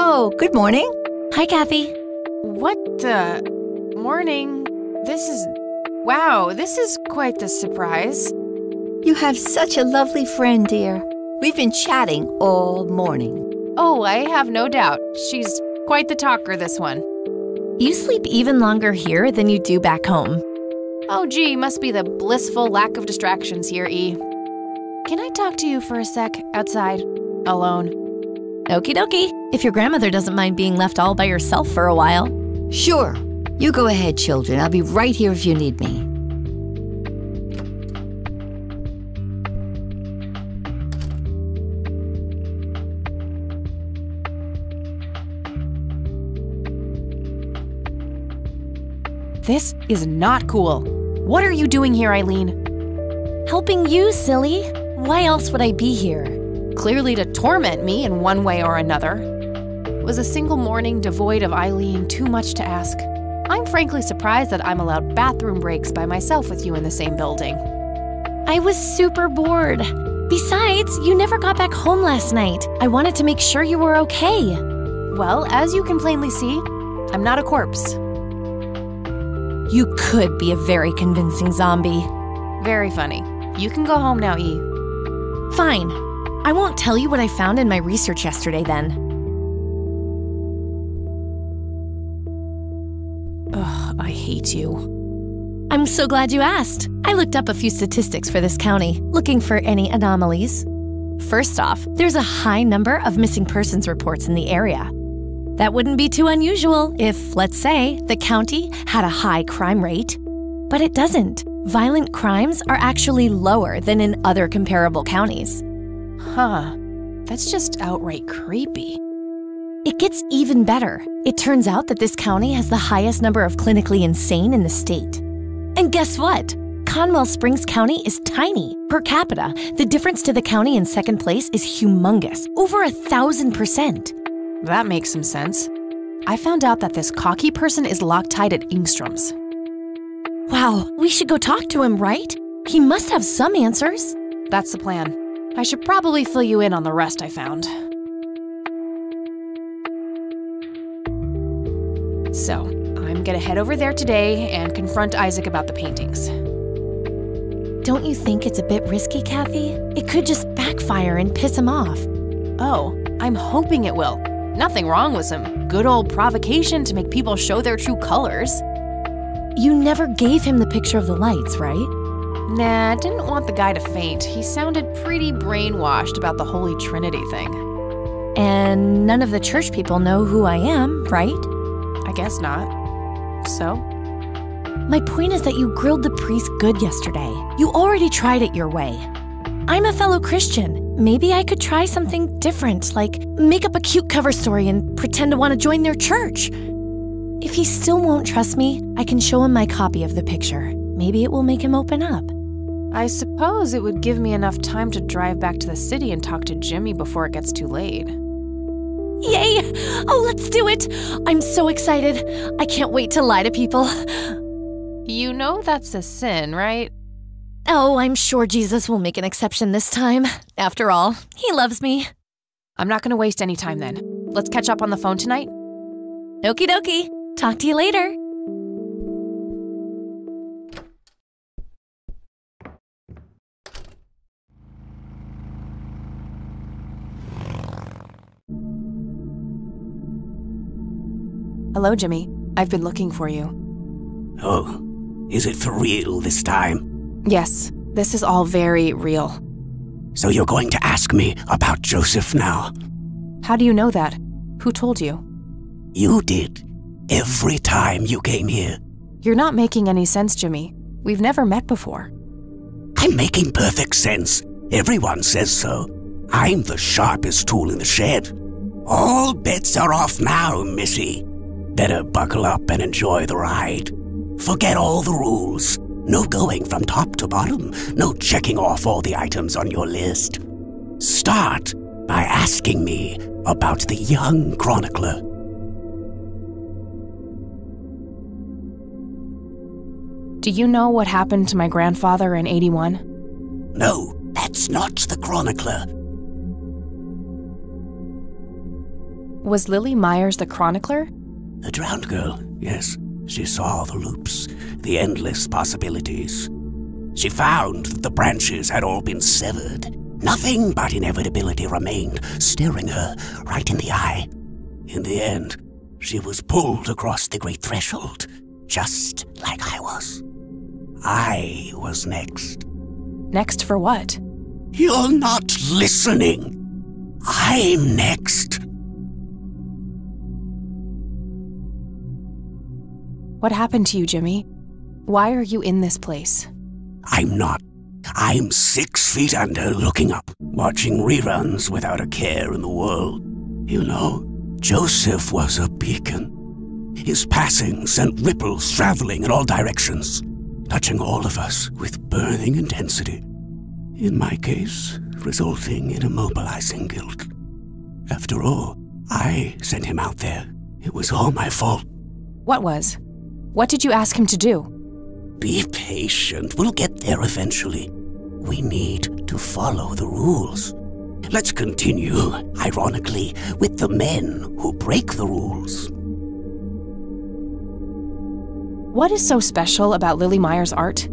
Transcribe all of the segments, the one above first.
Oh, good morning. Hi, Kathy. What the? Morning. Wow, this is quite the surprise. You have such a lovely friend, dear. We've been chatting all morning. Oh, I have no doubt. She's quite the talker, this one. You sleep even longer here than you do back home. Oh, gee, must be the blissful lack of distractions here, E. Can I talk to you for a sec, outside, alone? Okie dokie, if your grandmother doesn't mind being left all by yourself for a while. Sure. You go ahead, children. I'll be right here if you need me. This is not cool. What are you doing here, Eileen? Helping you, silly. Why else would I be here? Clearly to torment me in one way or another. Was a single morning devoid of Eileen too much to ask? I'm frankly surprised that I'm allowed bathroom breaks by myself with you in the same building. I was super bored. Besides, you never got back home last night. I wanted to make sure you were okay. Well, as you can plainly see, I'm not a corpse. You could be a very convincing zombie. Very funny. You can go home now, E. Fine. I won't tell you what I found in my research yesterday then. Ugh, I hate you. I'm so glad you asked. I looked up a few statistics for this county, looking for any anomalies. First off, there's a high number of missing persons reports in the area. That wouldn't be too unusual if, let's say, the county had a high crime rate. But it doesn't. Violent crimes are actually lower than in other comparable counties. Huh. That's just outright creepy. It gets even better. It turns out that this county has the highest number of clinically insane in the state. And guess what? Conwell Springs County is tiny. Per capita, the difference to the county in second place is humongous, over 1,000%. That makes some sense. I found out that this cocky person is Loctite at Ingstrom's. Wow, we should go talk to him, right? He must have some answers. That's the plan. I should probably fill you in on the rest I found. So, I'm gonna head over there today and confront Isaac about the paintings. Don't you think it's a bit risky, Kathy? It could just backfire and piss him off. Oh, I'm hoping it will. Nothing wrong with some good old provocation to make people show their true colors. You never gave him the picture of the lights, right? Nah, I didn't want the guy to faint. He sounded pretty brainwashed about the Holy Trinity thing. And none of the church people know who I am, right? I guess not. So? My point is that you grilled the priest good yesterday. You already tried it your way. I'm a fellow Christian. Maybe I could try something different, like make up a cute cover story and pretend to want to join their church. If he still won't trust me, I can show him my copy of the picture. Maybe it will make him open up. I suppose it would give me enough time to drive back to the city and talk to Jimmy before it gets too late. Yay! Oh, let's do it! I'm so excited. I can't wait to lie to people. You know that's a sin, right? Oh, I'm sure Jesus will make an exception this time. After all, he loves me. I'm not gonna waste any time then. Let's catch up on the phone tonight. Okie dokie. Talk to you later. Hello, Jimmy. I've been looking for you. Oh, is it for real this time? Yes, this is all very real. So you're going to ask me about Joseph now? How do you know that? Who told you? You did. Every time you came here. You're not making any sense, Jimmy. We've never met before. I'm making perfect sense. Everyone says so. I'm the sharpest tool in the shed. All bets are off now, Missy. Better buckle up and enjoy the ride. Forget all the rules. No going from top to bottom. No checking off all the items on your list. Start by asking me about the young chronicler. Do you know what happened to my grandfather in '81? No, that's not the chronicler. Was Lily Myers the chronicler? A drowned girl, yes. She saw the loops, the endless possibilities. She found that the branches had all been severed. Nothing but inevitability remained, staring her right in the eye. In the end, she was pulled across the great threshold, just like I was. I was next. Next for what? You're not listening. I'm next. What happened to you, Jimmy? Why are you in this place? I'm not. I'm 6 feet under, looking up, watching reruns without a care in the world. You know, Joseph was a beacon. His passing sent ripples traveling in all directions, touching all of us with burning intensity. In my case, resulting in immobilizing guilt. After all, I sent him out there. It was all my fault. What was? What did you ask him to do? Be patient. We'll get there eventually. We need to follow the rules. Let's continue, ironically, with the men who break the rules. What is so special about Lily Myers' art?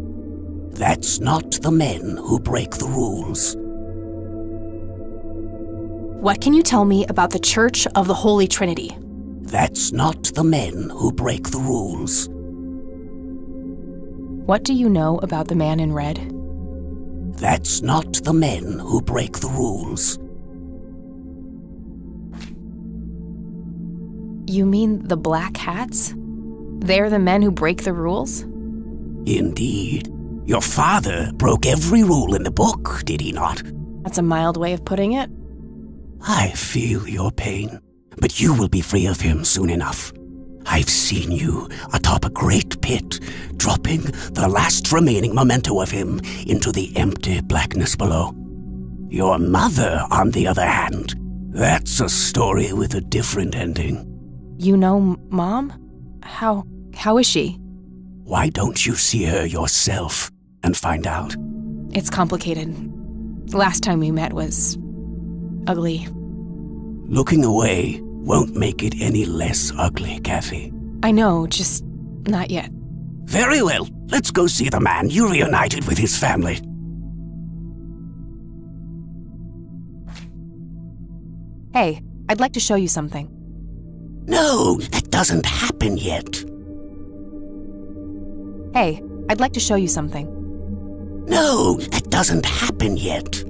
That's not the men who break the rules. What can you tell me about the Church of the Holy Trinity? That's not the men who break the rules. What do you know about the man in red? That's not the men who break the rules. You mean the black hats? They're the men who break the rules? Indeed. Your father broke every rule in the book, did he not? That's a mild way of putting it. I feel your pain, but you will be free of him soon enough. I've seen you atop a great pit, dropping the last remaining memento of him into the empty blackness below. Your mother, on the other hand, that's a story with a different ending. You know Mom? How is she? Why don't you see her yourself and find out? It's complicated. Last time we met was ugly. Looking away won't make it any less ugly, Kathy. I know, just not yet. Very well. Let's go see the man you reunited with his family. Hey, I'd like to show you something. No, that doesn't happen yet. Hey, I'd like to show you something. No, that doesn't happen yet.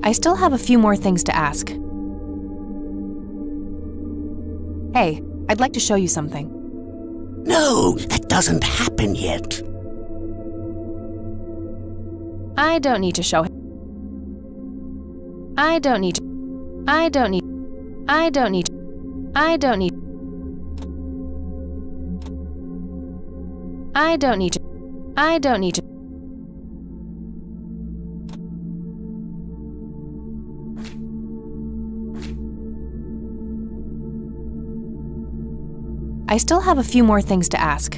I still have a few more things to ask. Hey, I'd like to show you something. No, that doesn't happen yet. I don't need to show him. I don't need to. I don't need. I don't need. I don't need. I don't need to. I don't need to. I still have a few more things to ask.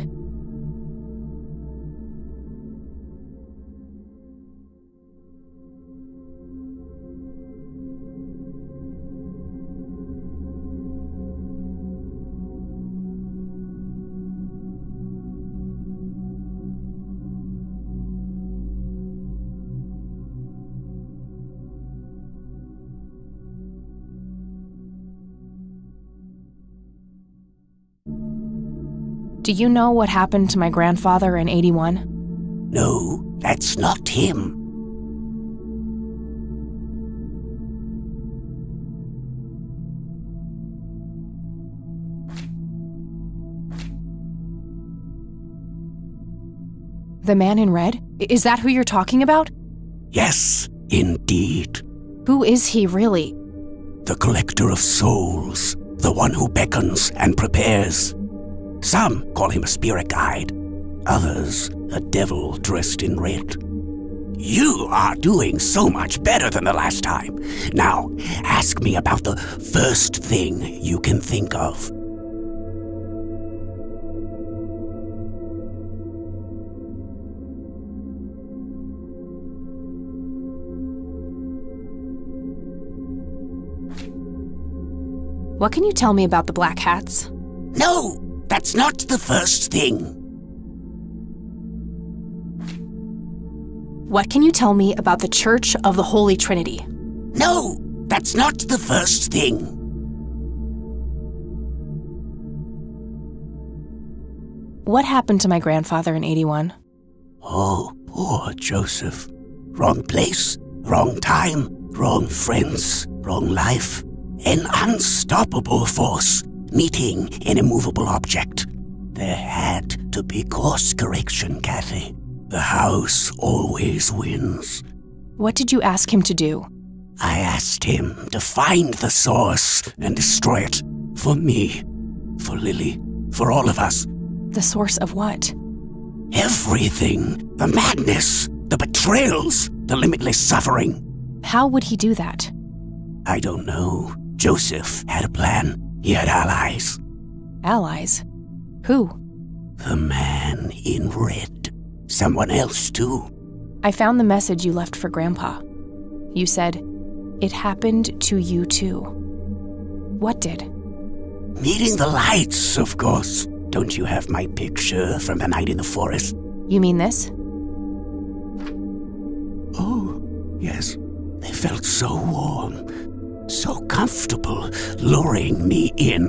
Do you know what happened to my grandfather in '81? No, that's not him. The man in red? Is that who you're talking about? Yes, indeed. Who is he really? The collector of souls, the one who beckons and prepares. Some call him a spirit guide, others a devil dressed in red. You are doing so much better than the last time. Now, ask me about the first thing you can think of. What can you tell me about the Black Hats? No, that's not the first thing. What can you tell me about the Church of the Holy Trinity? No, that's not the first thing. What happened to my grandfather in 81? Oh, poor Joseph. Wrong place, wrong time, wrong friends, wrong life. An unstoppable force meeting an immovable object. There had to be course correction, Kathy. The house always wins. What did you ask him to do? I asked him to find the source and destroy it. For me, for Lily, for all of us. The source of what? Everything. The madness, the betrayals, the limitless suffering. How would he do that? I don't know. Joseph had a plan. He had allies. Allies? Who? The man in red. Someone else, too. I found the message you left for Grandpa. You said, "It happened to you too." What did? Meeting the lights, of course. Don't you have my picture from the night in the forest? You mean this? Oh, yes. They felt so warm, so comfortable, luring me in.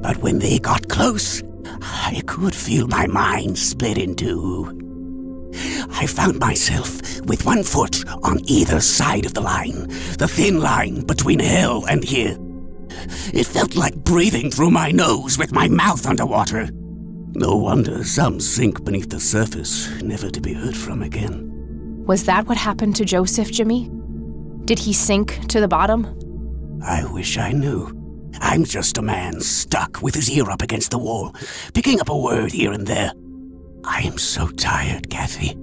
But when they got close, I could feel my mind split in two. I found myself with one foot on either side of the line, the thin line between hell and here. It felt like breathing through my nose with my mouth underwater. No wonder some sink beneath the surface, never to be heard from again. Was that what happened to Joseph, Jimmy? Did he sink to the bottom? I wish I knew. I'm just a man stuck with his ear up against the wall, picking up a word here and there. I am so tired, Kathy.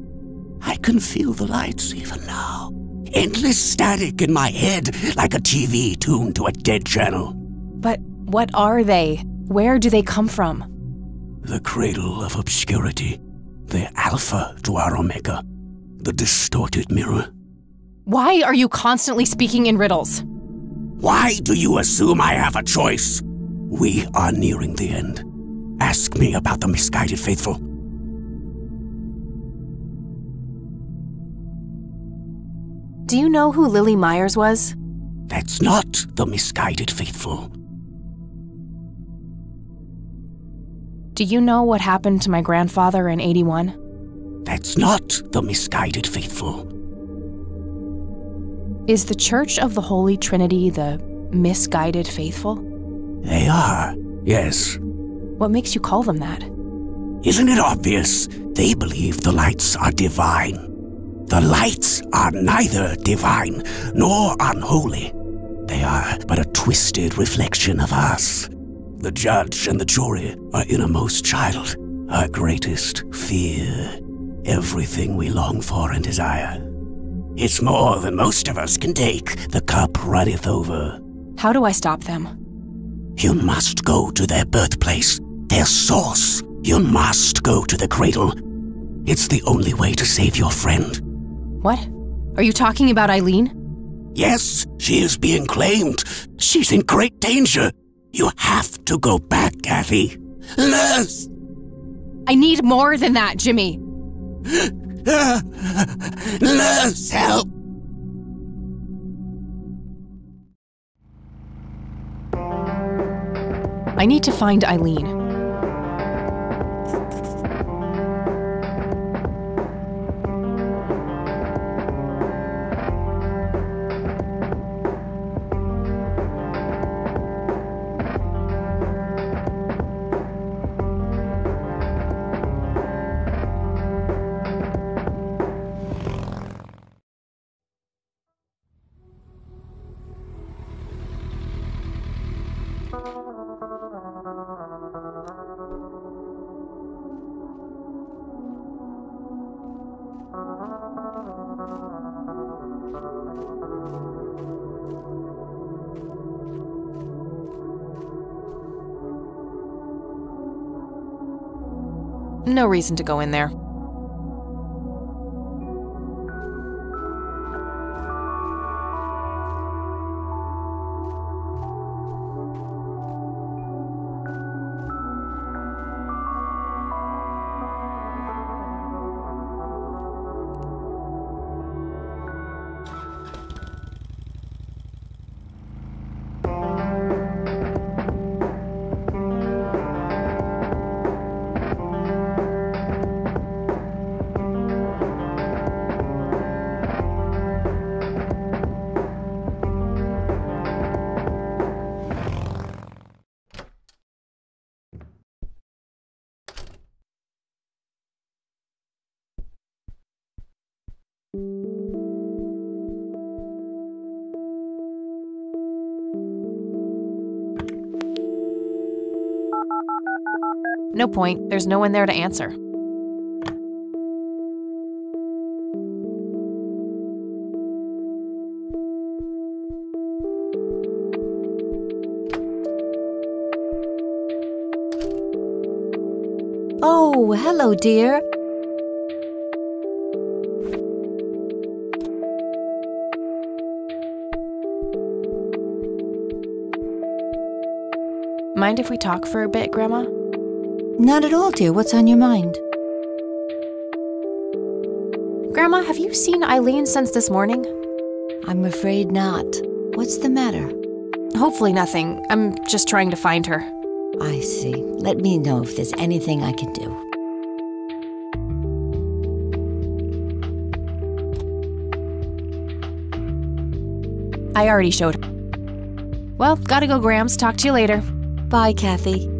I can feel the lights even now. Endless static in my head, like a TV tuned to a dead channel. But what are they? Where do they come from? The cradle of obscurity. The alpha to our omega. The distorted mirror. Why are you constantly speaking in riddles? Why do you assume I have a choice? We are nearing the end. Ask me about the misguided faithful. Do you know who Lily Myers was? That's not the misguided faithful. Do you know what happened to my grandfather in 81? That's not the misguided faithful. Is the Church of the Holy Trinity the misguided faithful? They are, yes. What makes you call them that? Isn't it obvious? They believe the lights are divine. The lights are neither divine nor unholy. They are but a twisted reflection of us. The judge and the jury, our innermost child, our greatest fear, everything we long for and desire. It's more than most of us can take. The cup runneth over. How do I stop them? You must go to their birthplace, their source. You must go to the cradle. It's the only way to save your friend. What? Are you talking about Eileen? Yes, she is being claimed. She's in great danger. You have to go back, Kathy. Nurse! I need more than that, Jimmy. Nurse, help! I need to find Eileen. No reason to go in there. No point, there's no one there to answer. Oh, hello, dear. Mind if we talk for a bit, Grandma? Not at all, dear. What's on your mind? Grandma, have you seen Eileen since this morning? I'm afraid not. What's the matter? Hopefully nothing. I'm just trying to find her. I see. Let me know if there's anything I can do. I already showed her. Well, gotta go, Grams. Talk to you later. Bye, Kathy.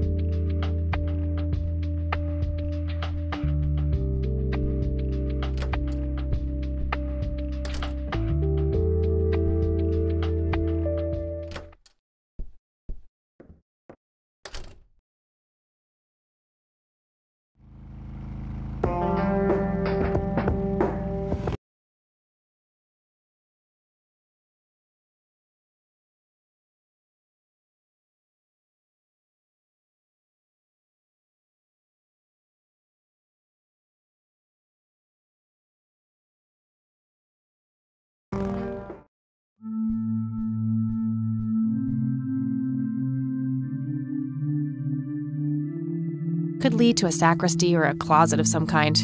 Could lead to a sacristy or a closet of some kind.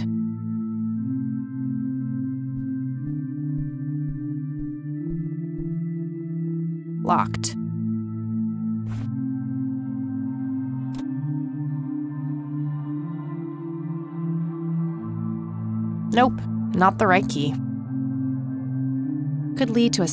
Locked. Nope, not the right key. Could lead to a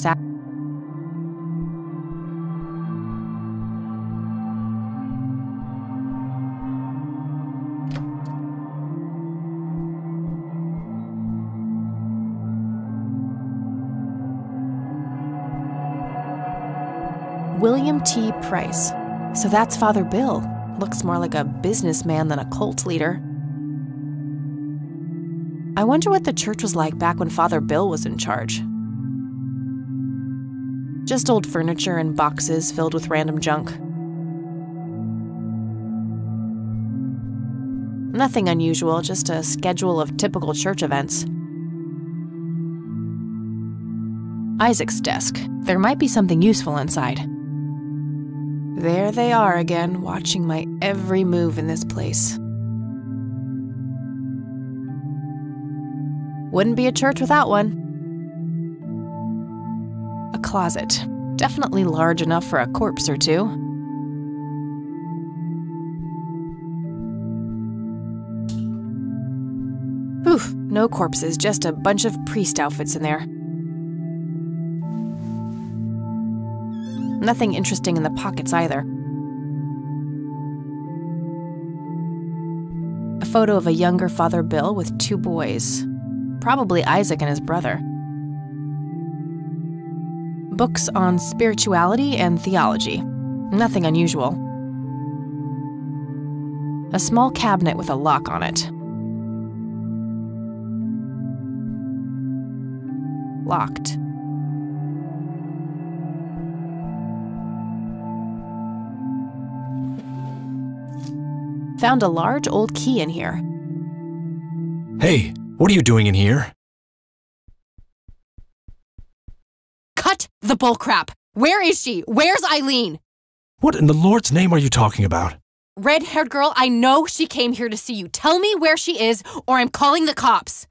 William T. Price. So that's Father Bill. Looks more like a businessman than a cult leader. I wonder what the church was like back when Father Bill was in charge. Just old furniture and boxes filled with random junk. Nothing unusual, just a schedule of typical church events. Isaac's desk. There might be something useful inside. There they are again, watching my every move in this place. Wouldn't be a church without one. A closet. Definitely large enough for a corpse or two. Oof, no corpses, just a bunch of priest outfits in there. Nothing interesting in the pockets either. A photo of a younger Father Bill with 2 boys. Probably Isaac and his brother. Books on spirituality and theology. Nothing unusual. A small cabinet with a lock on it. Locked. Found a large old key in here. Hey, what are you doing in here? Cut the bullcrap! Where is she? Where's Eileen? What in the Lord's name are you talking about? Red-haired girl, I know she came here to see you. Tell me where she is, or I'm calling the cops.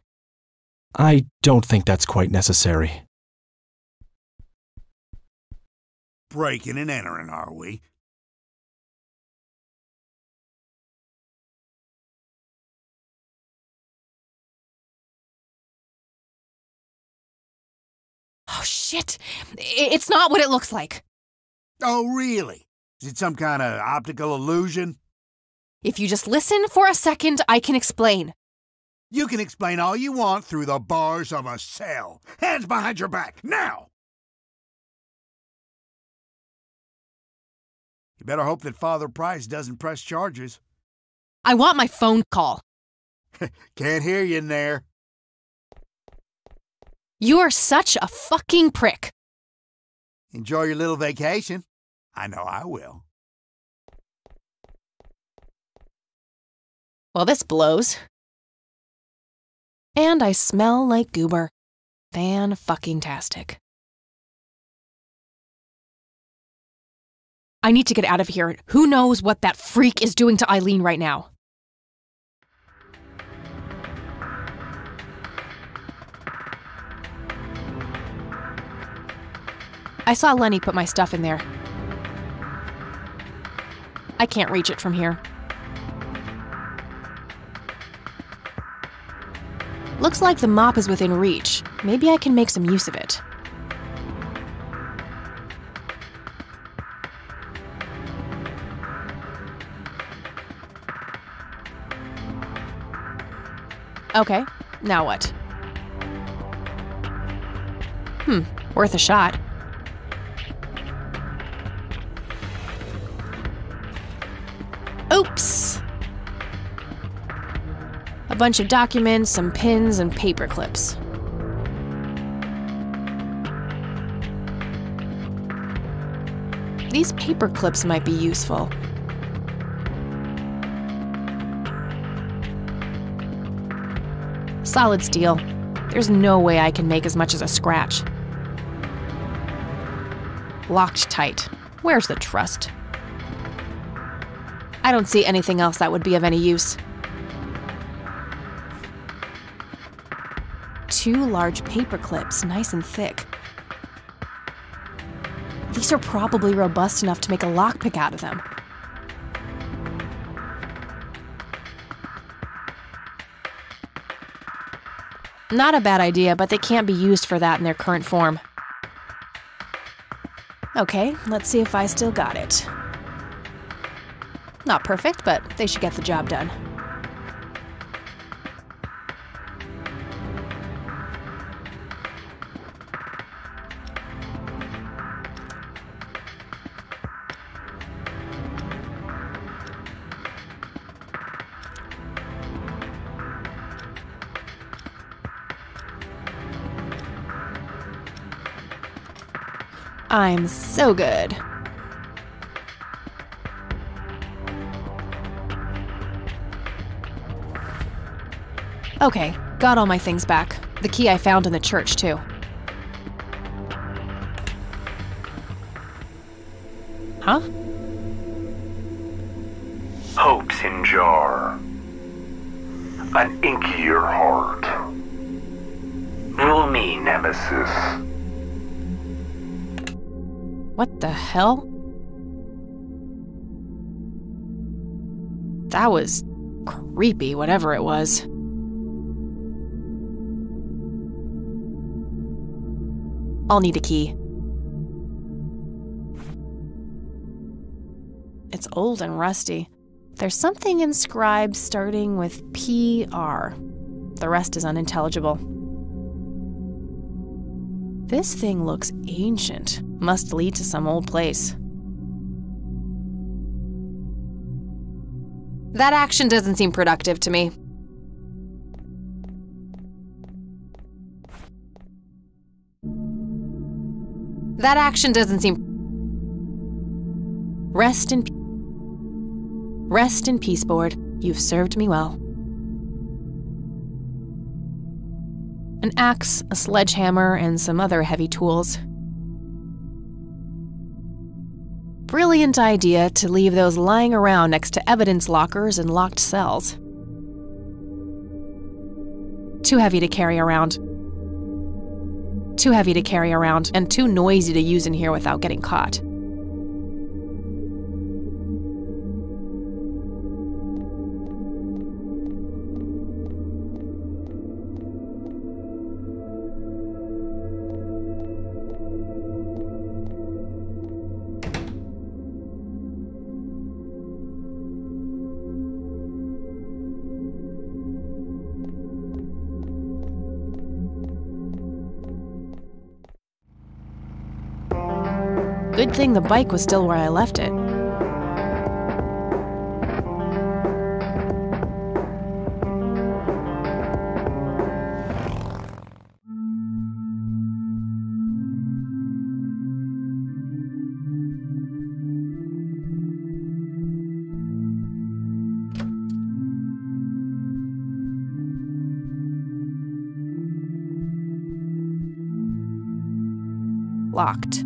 I don't think that's quite necessary. Breaking and entering, are we? Oh, shit. It's not what it looks like. Oh, really? Is it some kind of optical illusion? If you just listen for a second, I can explain. You can explain all you want through the bars of a cell. Hands behind your back, now! You better hope that Father Price doesn't press charges. I want my phone call. Can't hear you in there. You're such a fucking prick. Enjoy your little vacation. I know I will. Well, this blows. And I smell like goober. Fan-fucking-tastic. I need to get out of here. Who knows what that freak is doing to Eileen right now? I saw Lenny put my stuff in there. I can't reach it from here. Looks like the mop is within reach. Maybe I can make some use of it. Okay, now what? Worth a shot. Oops! A bunch of documents, some pins, and paper clips. These paper clips might be useful. Solid steel. There's no way I can make as much as a scratch. Locked tight. Where's the trust? I don't see anything else that would be of any use. 2 large paper clips, nice and thick. These are probably robust enough to make a lockpick out of them. Not a bad idea, but they can't be used for that in their current form. Okay, let's see if I still got it. Not perfect, but they should get the job done. I'm so good. Okay, got all my things back. The key I found in the church, too. Huh? Hopes in jar. An inkier heart. Rule me, Nemesis. What the hell? That was creepy, whatever it was. I'll need a key. It's old and rusty. There's something inscribed starting with PR. The rest is unintelligible. This thing looks ancient. Must lead to some old place. That action doesn't seem productive to me. That action doesn't seem... Rest in peace, board. You've served me well. An axe, a sledgehammer, and some other heavy tools. Brilliant idea to leave those lying around next to evidence lockers and locked cells. Too heavy to carry around. Too heavy to carry around, and too noisy to use in here without getting caught. Good thing the bike was still where I left it. Locked.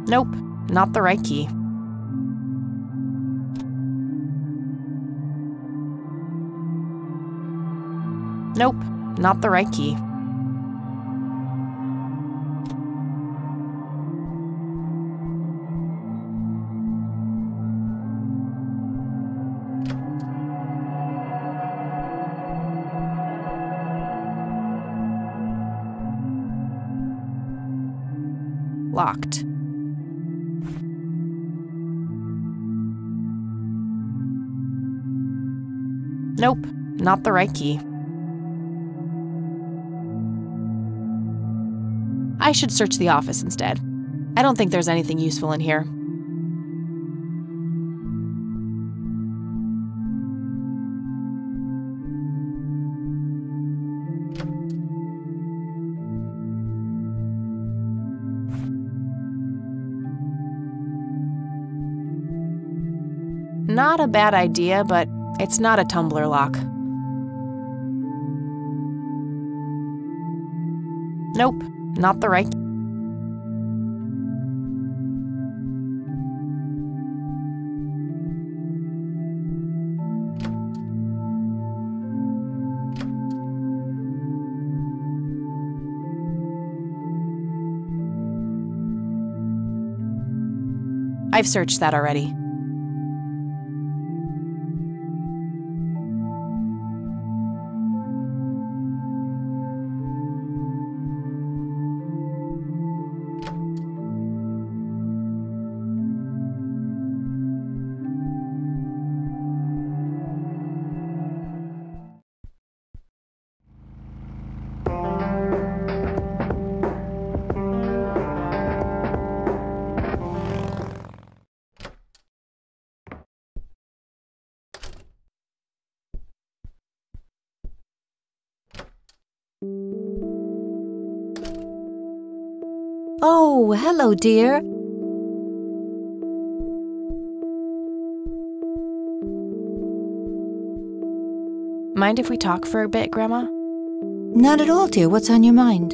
Nope, not the right key. Nope, not the right key. Locked. Nope, not the right key. I should search the office instead. I don't think there's anything useful in here. Not a bad idea, but it's not a tumbler lock. Nope, not the right. I've searched that already. Oh, hello, dear. Mind if we talk for a bit, Grandma? Not at all, dear. What's on your mind?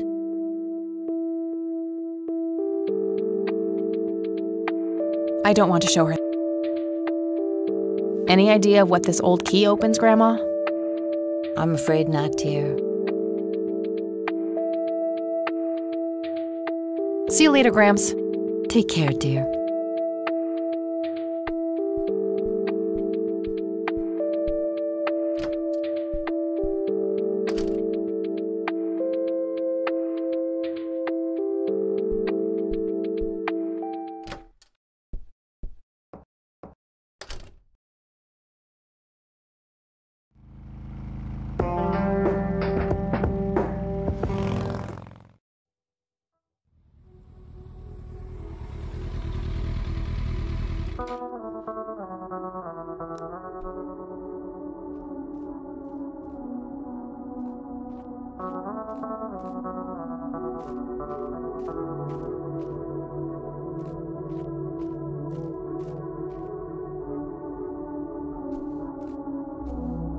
I don't want to show her. Any idea of what this old key opens, Grandma? I'm afraid not, dear. See you later, Gramps. Take care, dear.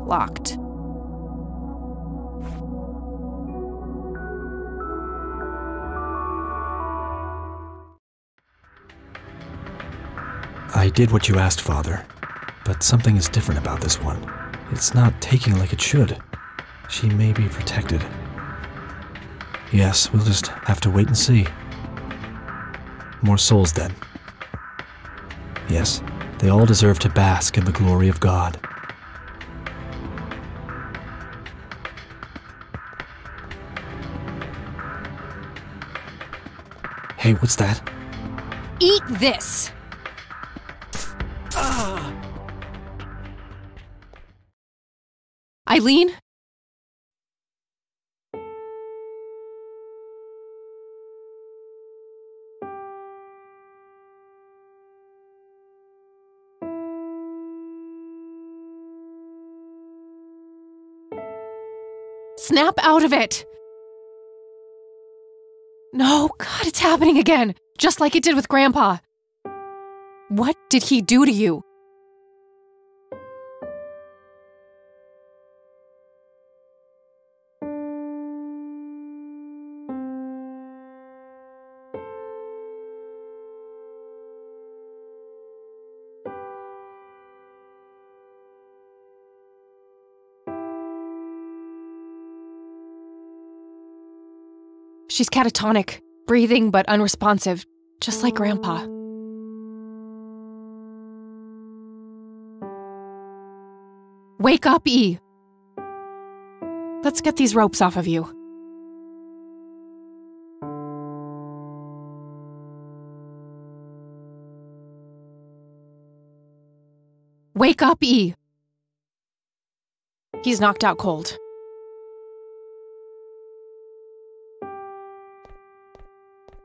Locked. I did what you asked, Father, but something is different about this one. It's not taking like it should. She may be protected. Yes, we'll just have to wait and see. More souls, then. Yes, they all deserve to bask in the glory of God. Hey, what's that? Eat this! Eileen? Snap out of it! No, God, it's happening again, just like it did with Grandpa. What did he do to you? She's catatonic, breathing but unresponsive, just like Grandpa. Wake up, E! Let's get these ropes off of you. Wake up, E! He's knocked out cold.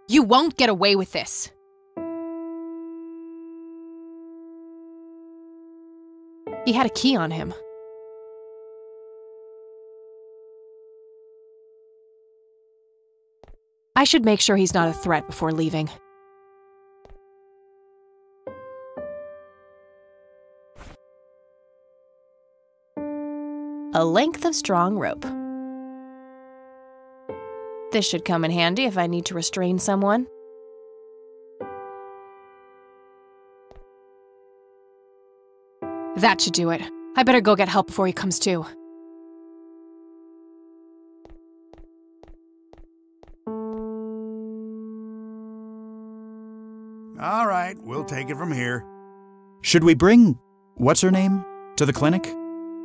You won't get away with this. He had a key on him. I should make sure he's not a threat before leaving. A length of strong rope. This should come in handy if I need to restrain someone. That should do it. I better go get help before he comes to. All right, we'll take it from here. Should we bring what's-her-name to the clinic?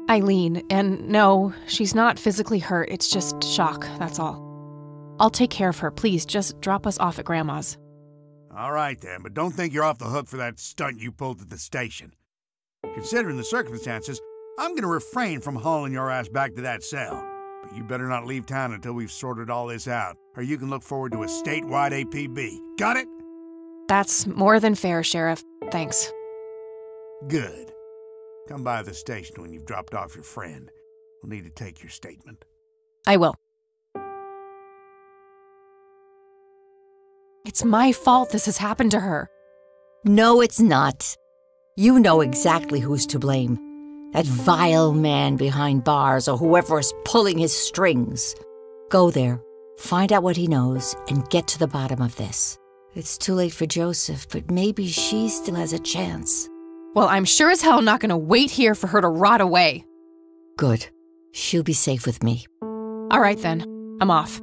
Eileen, and no, she's not physically hurt, it's just shock, that's all. I'll take care of her, please, just drop us off at Grandma's. All right then, but don't think you're off the hook for that stunt you pulled at the station. Considering the circumstances, I'm gonna refrain from hauling your ass back to that cell. But you better not leave town until we've sorted all this out, or you can look forward to a statewide APB. Got it? That's more than fair, Sheriff. Thanks. Good. Come by the station when you've dropped off your friend. We'll need to take your statement. I will. It's my fault this has happened to her. No, it's not. You know exactly who's to blame. That vile man behind bars or whoever is pulling his strings. Go there, find out what he knows, and get to the bottom of this. It's too late for Joseph, but maybe she still has a chance. Well, I'm sure as hell not gonna wait here for her to rot away. Good. She'll be safe with me. All right then, I'm off.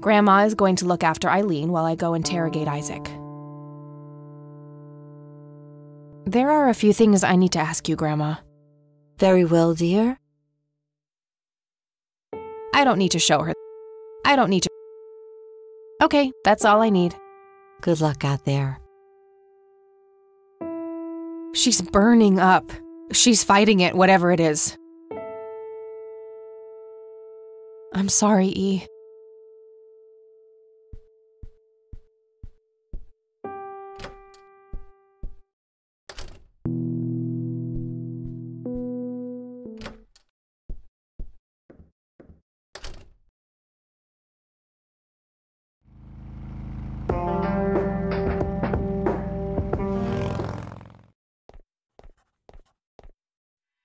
Grandma is going to look after Eileen while I go interrogate Isaac. There are a few things I need to ask you, Grandma. Very well, dear. I don't need to show her. I don't need to. Okay, that's all I need. Good luck out there. She's burning up. She's fighting it, whatever it is. I'm sorry, E.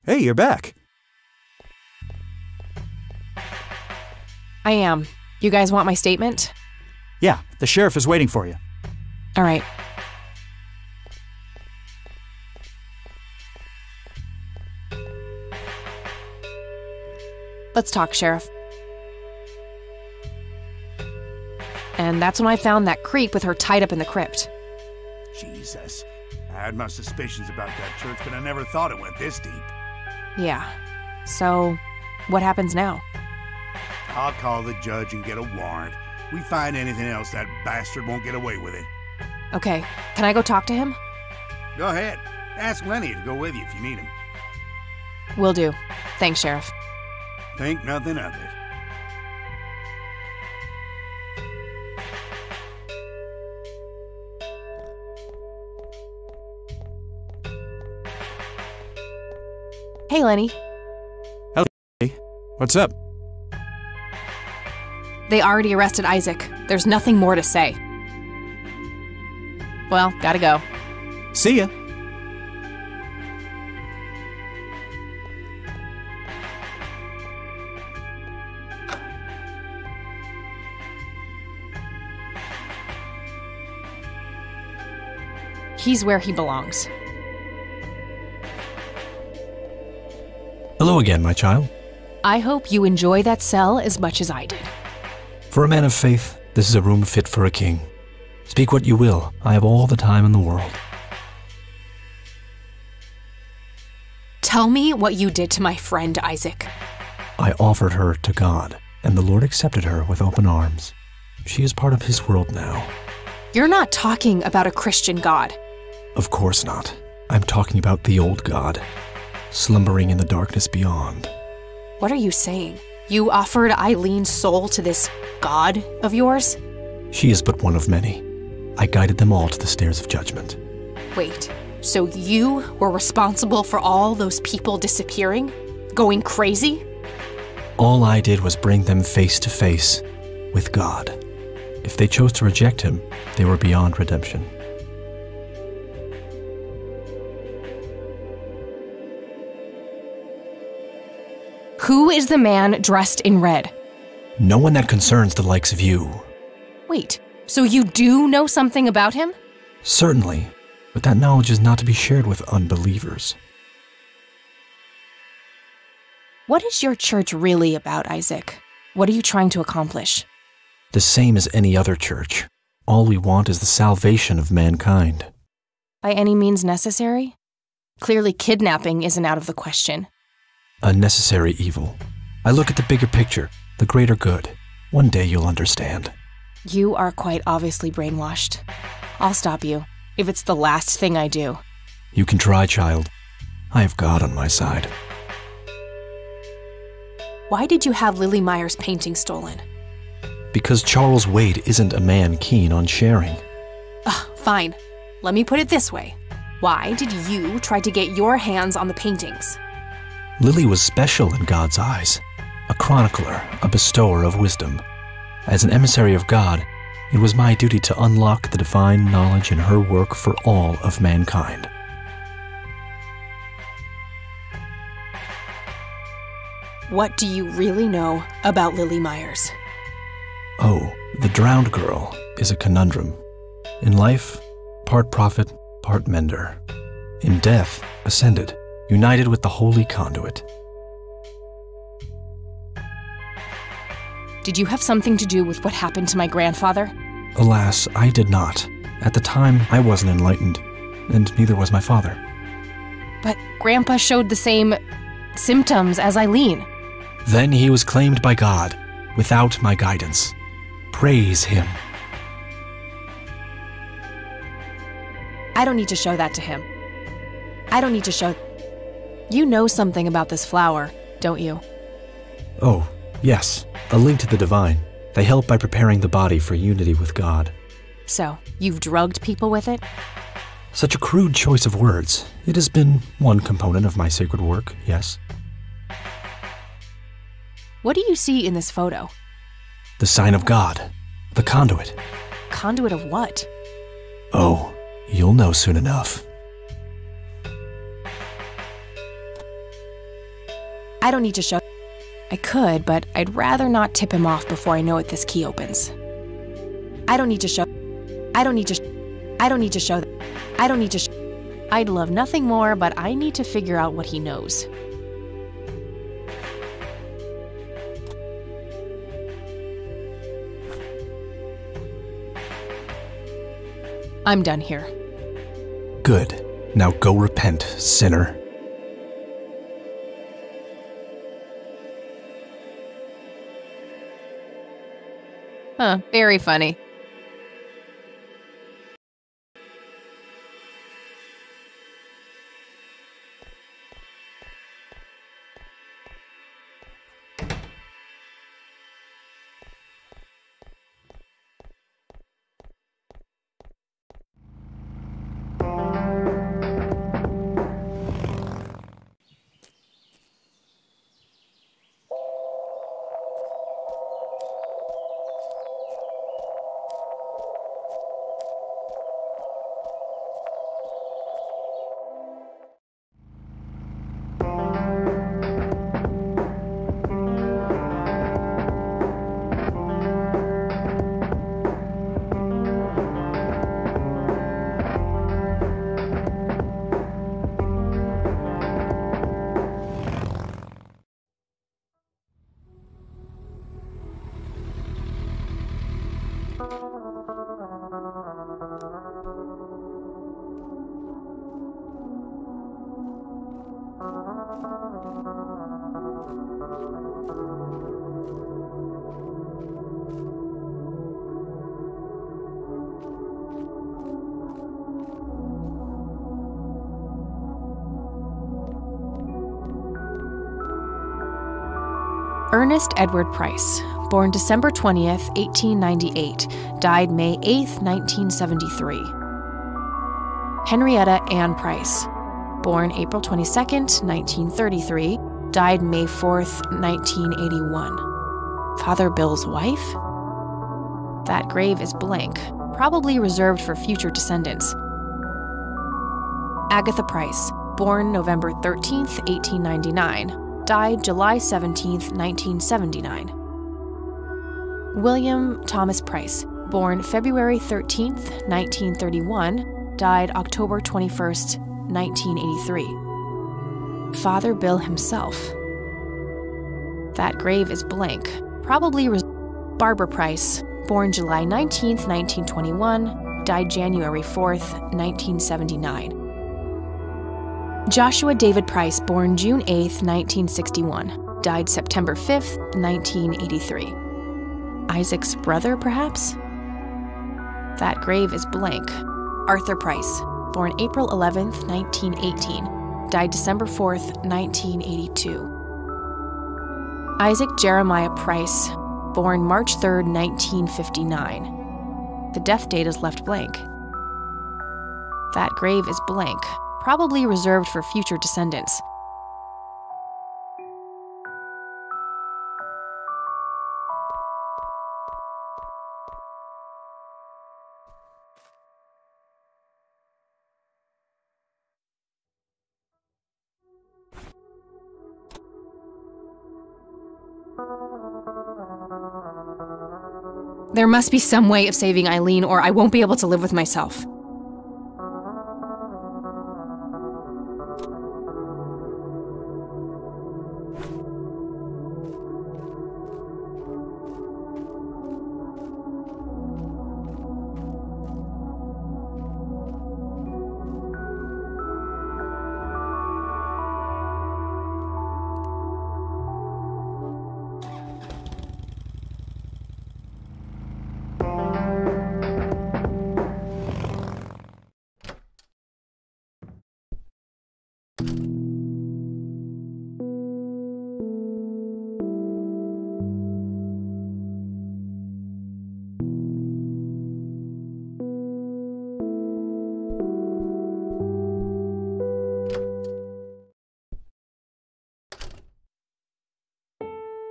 Hey, you're back. I am. You guys want my statement? Yeah, the sheriff is waiting for you. All right. Let's talk, Sheriff. And that's when I found that creep with her tied up in the crypt. Jesus. I had my suspicions about that church, but I never thought it went this deep. Yeah. So, what happens now? I'll call the judge and get a warrant. We find anything else, that bastard won't get away with it. Okay, can I go talk to him? Go ahead. Ask Lenny to go with you if you need him. Will do. Thanks, Sheriff. Think nothing of it. Hey, Lenny. Hello. What's up? They already arrested Isaac. There's nothing more to say. Well, gotta go. See ya. He's where he belongs. Hello again, my child. I hope you enjoy that cell as much as I did. For a man of faith, this is a room fit for a king. Speak what you will, I have all the time in the world. Tell me what you did to my friend Isaac. I offered her to God, and the Lord accepted her with open arms. She is part of his world now. You're not talking about a Christian God. Of course not. I'm talking about the old God, slumbering in the darkness beyond. What are you saying? You offered Eileen's soul to this God of yours? She is but one of many. I guided them all to the stairs of judgment. Wait, so you were responsible for all those people disappearing? Going crazy? All I did was bring them face to face with God. If they chose to reject him, they were beyond redemption. Who is the man dressed in red? No one that concerns the likes of you. Wait, so you do know something about him? Certainly, but that knowledge is not to be shared with unbelievers. What is your church really about, Isaac? What are you trying to accomplish? The same as any other church. All we want is the salvation of mankind. By any means necessary? Clearly kidnapping isn't out of the question. A necessary evil. I look at the bigger picture, the greater good. One day you'll understand. You are quite obviously brainwashed. I'll stop you, if it's the last thing I do. You can try, child. I have God on my side. Why did you have Lily Meyer's painting stolen? Because Charles Wade isn't a man keen on sharing. Fine. Let me put it this way. Why did you try to get your hands on the paintings? Lily was special in God's eyes, a chronicler, a bestower of wisdom. As an emissary of God, it was my duty to unlock the divine knowledge in her work for all of mankind. What do you really know about Lily Myers? Oh, the drowned girl is a conundrum. In life, part prophet, part mender. In death, ascended, united with the holy conduit. Did you have something to do with what happened to my grandfather? Alas, I did not. At the time, I wasn't enlightened, and neither was my father. But Grandpa showed the same symptoms as Eileen. Then he was claimed by God, without my guidance. Praise him. I don't need to show that to him. I don't need to show... You know something about this flower, don't you? Oh, yes. A link to the divine. They help by preparing the body for unity with God. So, you've drugged people with it? Such a crude choice of words. It has been one component of my sacred work, yes. What do you see in this photo? The sign of God. The conduit. Conduit of what? Oh, you'll know soon enough. I don't need to show... I could, but I'd rather not tip him off before I know what this key opens. I don't need to show... I don't need to... I don't need to show... I don't need to... I'd love nothing more, but I need to figure out what he knows. I'm done here. Good. Now go repent, sinner. Huh, very funny. Ernest Edward Price, born December 20th, 1898, died May 8th, 1973. Henrietta Ann Price, born April 22nd, 1933, died May 4th, 1981. Father Bill's wife? That grave is blank, probably reserved for future descendants. Agatha Price, born November 13th, 1899, died July 17th, 1979. William Thomas Price, born February 13th, 1931, died October 21st, 1983. Father Bill himself. That grave is blank, probably Barbara Price, born July 19th, 1921, died January 4th, 1979. Joshua David Price, born June 8th, 1961, died September 5th, 1983. Isaac's brother, perhaps? That grave is blank. Arthur Price, born April 11th, 1918, died December 4th, 1982. Isaac Jeremiah Price, born March 3rd, 1959. The death date is left blank. That grave is blank, probably reserved for future descendants. There must be some way of saving Eileen, or I won't be able to live with myself.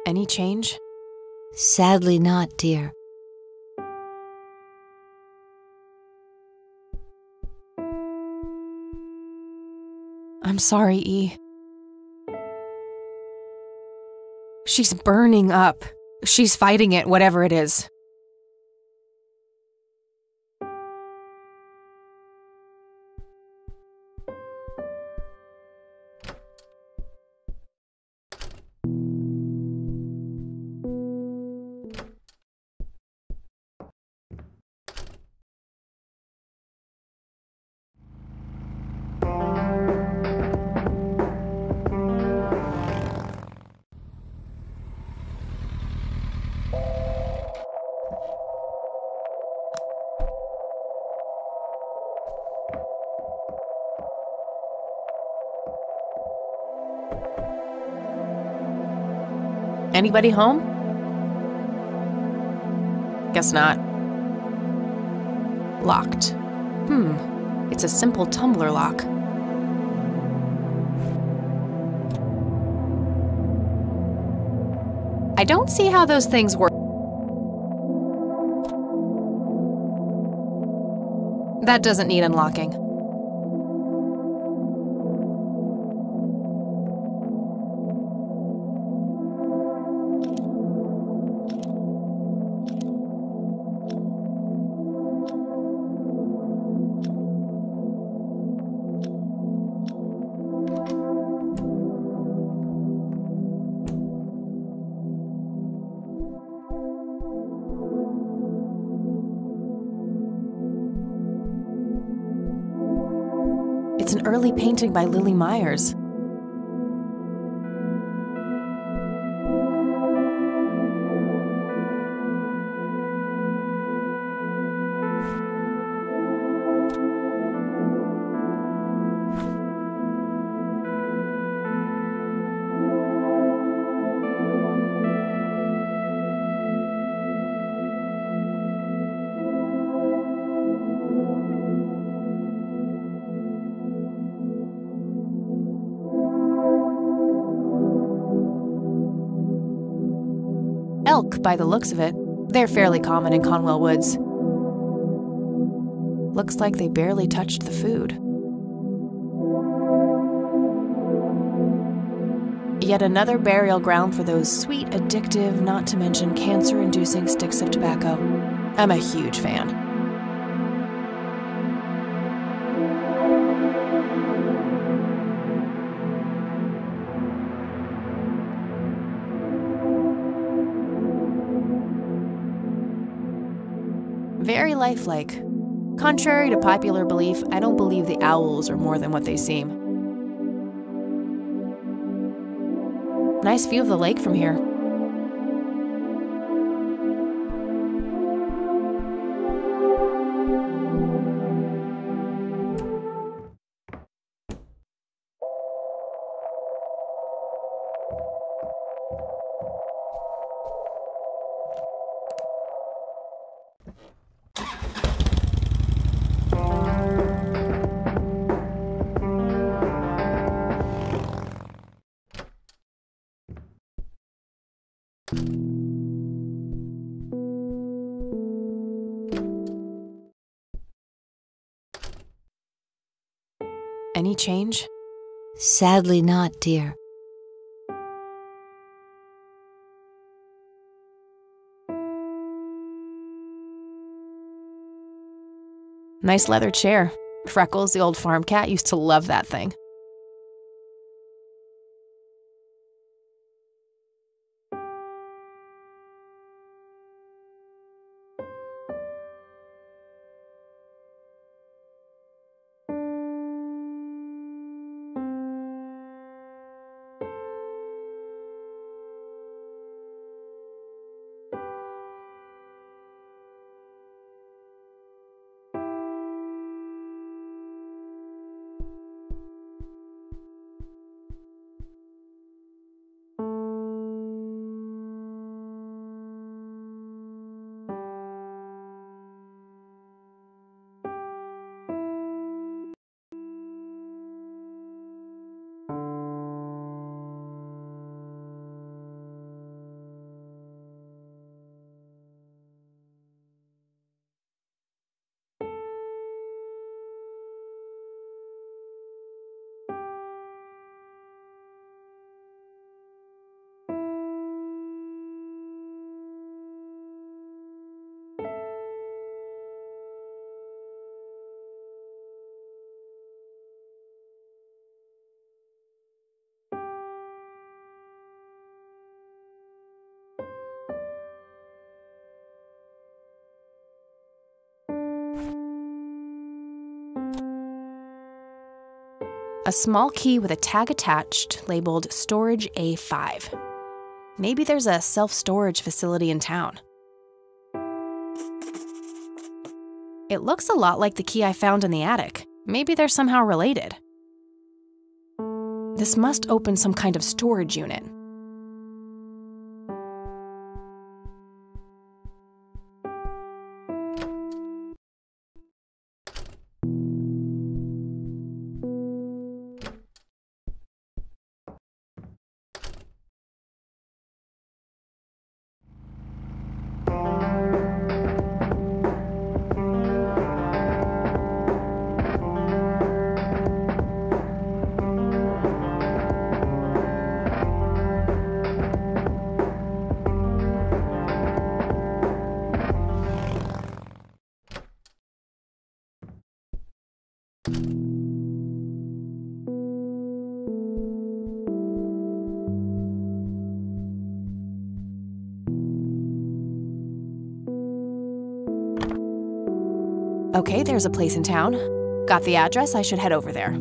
Any change? Sadly not, dear. I'm sorry, E. She's burning up. She's fighting it, whatever it is. Anybody home? Guess not. Locked. It's a simple tumbler lock. I don't see how those things work. That doesn't need unlocking. It's an early painting by Lily Myers. elk by the looks of it. They're fairly common in Conwell Woods. Looks like they barely touched the food. Yet another burial ground for those sweet, addictive, not to mention cancer-inducing sticks of tobacco. I'm a huge fan. Very lifelike. Contrary to popular belief, I don't believe the owls are more than what they seem. Nice view of the lake from here. Any change? Sadly not, dear. Nice leather chair. Freckles, the old farm cat, used to love that thing. A small key with a tag attached labeled Storage A5. Maybe there's a self-storage facility in town. It looks a lot like the key I found in the attic. Maybe they're somehow related. This must open some kind of storage unit. Okay, there's a place in town. Got the address, I should head over there.